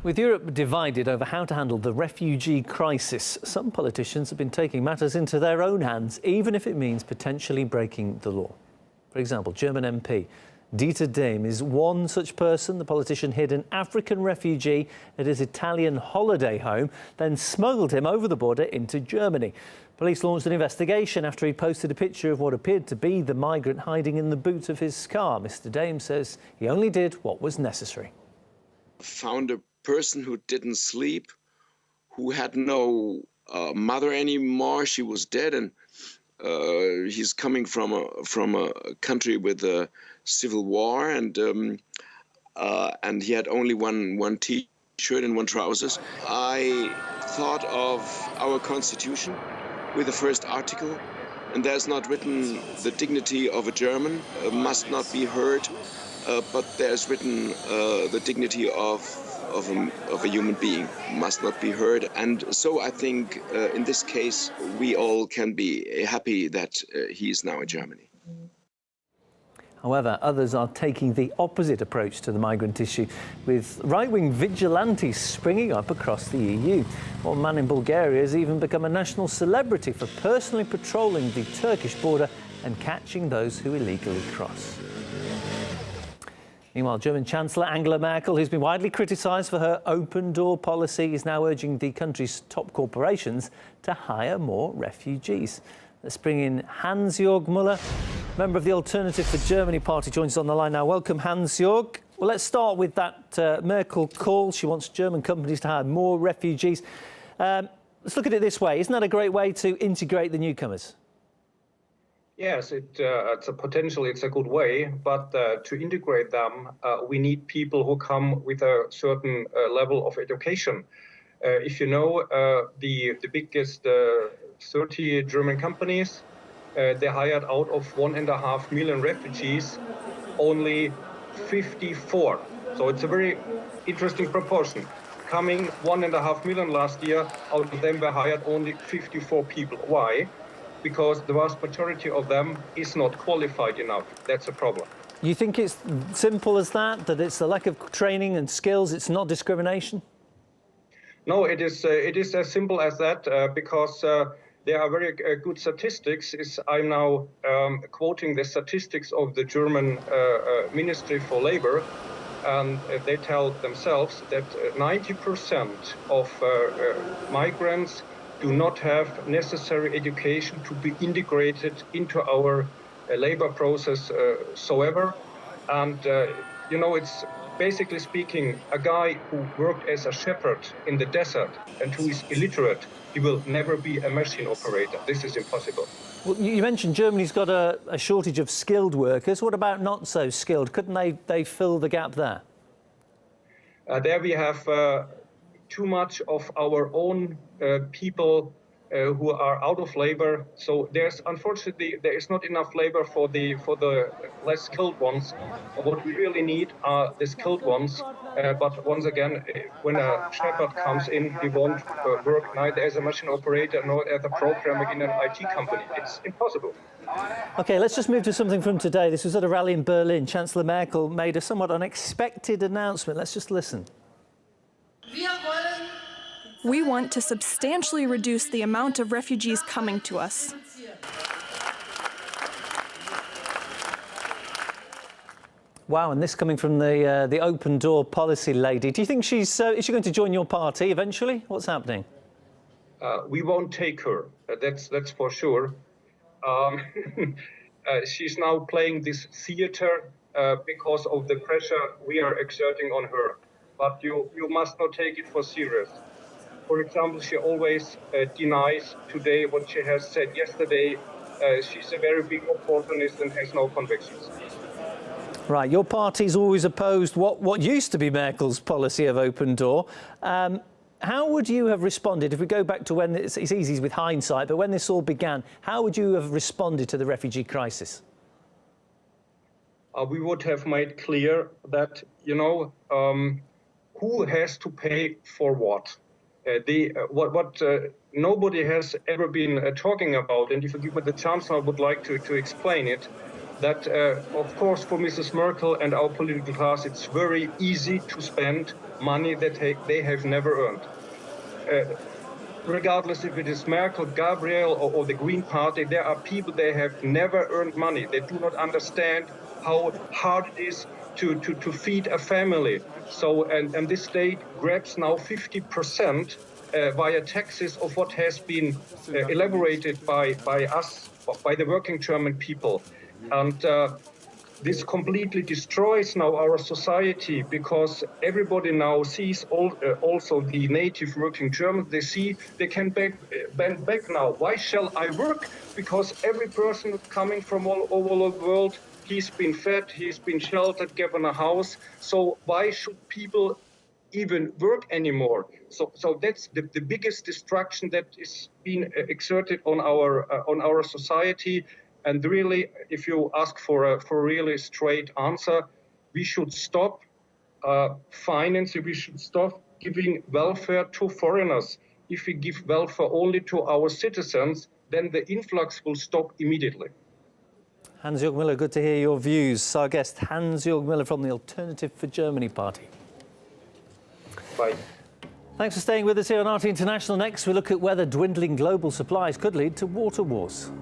With Europe divided over how to handle the refugee crisis, some politicians have been taking matters into their own hands, even if it means potentially breaking the law. For example, German MP Dieter Dehm is one such person. The politician hid an African refugee at his Italian holiday home, then smuggled him over the border into Germany. Police launched an investigation after he posted a picture of what appeared to be the migrant hiding in the boot of his car. Mr. Dehm says he only did what was necessary. Found a person who didn't sleep, who had no mother anymore. She was dead, and he's coming from a country with a civil war, and he had only one T-shirt and one trousers. I thought of our Constitution with the first article, and there's not written the dignity of a German must not be heard, but there's written the dignity of a human being must not be heard. And so I think in this case we all can be happy that he is now in Germany. However, others are taking the opposite approach to the migrant issue, with right-wing vigilantes springing up across the EU. One man in Bulgaria has even become a national celebrity for personally patrolling the Turkish border and catching those who illegally cross. Meanwhile, German Chancellor Angela Merkel, who's been widely criticised for her open-door policy, is now urging the country's top corporations to hire more refugees. Let's bring in Hansjörg Müller, member of the Alternative for Germany party, joins us on the line now. Welcome, Hansjörg. Well, let's start with that Merkel call. She wants German companies to hire more refugees. Let's look at it this way. Isn't that a great way to integrate the newcomers? Yes, it's a good way, but to integrate them, we need people who come with a certain level of education. If you know, the biggest 30 German companies, they hired out of 1.5 million refugees, only 54. So it's a very interesting proportion. Coming 1.5 million last year, out of them were hired only 54 people. Why? Because the vast majority of them is not qualified enough. That's a problem. You think it's simple as that it's the lack of training and skills, it's not discrimination? No, it is as simple as that, because there are very good statistics. I'm now quoting the statistics of the German Ministry for Labor, and they tell themselves that 90% of migrants do not have necessary education to be integrated into our labor process soever. And, you know, it's basically speaking, a guy who worked as a shepherd in the desert and who is illiterate, he will never be a machine operator. This is impossible. Well, you mentioned Germany's got a shortage of skilled workers. What about not so skilled? Couldn't they fill the gap there? There we have too much of our own people who are out of labor. So unfortunately there is not enough labor for the less skilled ones. What we really need are the skilled ones. But once again, when a shepherd comes in, he won't work neither as a machine operator nor as a programmer in an IT company. It's impossible. OK, let's just move to something from today. This was at a rally in Berlin. Chancellor Merkel made a somewhat unexpected announcement. Let's just listen. We want to substantially reduce the amount of refugees coming to us. Wow, and this coming from the open door policy lady. Do you think is she going to join your party eventually? What's happening? We won't take her. That's for sure. She's now playing this theater because of the pressure we are exerting on her. But you must not take it for serious. For example, she always denies today what she has said yesterday. She's a very big opportunist and has no convictions. Right, your party's always opposed what used to be Merkel's policy of open door. How would you have responded if we go back to when it's easy with hindsight, but when this all began? How would you have responded to the refugee crisis? We would have made clear that, you know, who has to pay for what. What nobody has ever been talking about, and if you give me the chance, I would like to explain it. that, of course, for Mrs. Merkel and our political class, it's very easy to spend money that they have never earned. Regardless if it is Merkel, Gabriel, or the Green Party, there are people that have never earned money. They do not understand how hard it is to feed a family. So, and this state grabs now 50% via taxes of what has been elaborated by us, by the working German people. And this completely destroys now our society, because everybody now sees also the native working Germans. They see they can bend back now. Why shall I work? Because every person coming from all over the world, he's been fed, he's been sheltered, given a house. So why should people even work anymore? So that's the biggest destruction that is being exerted on our society. And really, if you ask for a really straight answer, we should stop financing, we should stop giving welfare to foreigners. If we give welfare only to our citizens, then the influx will stop immediately. Hansjörg Müller, good to hear your views. Our guest, Hansjörg Müller from the Alternative for Germany party. Bye. Thanks for staying with us here on RT International. Next, we look at whether dwindling global supplies could lead to water wars.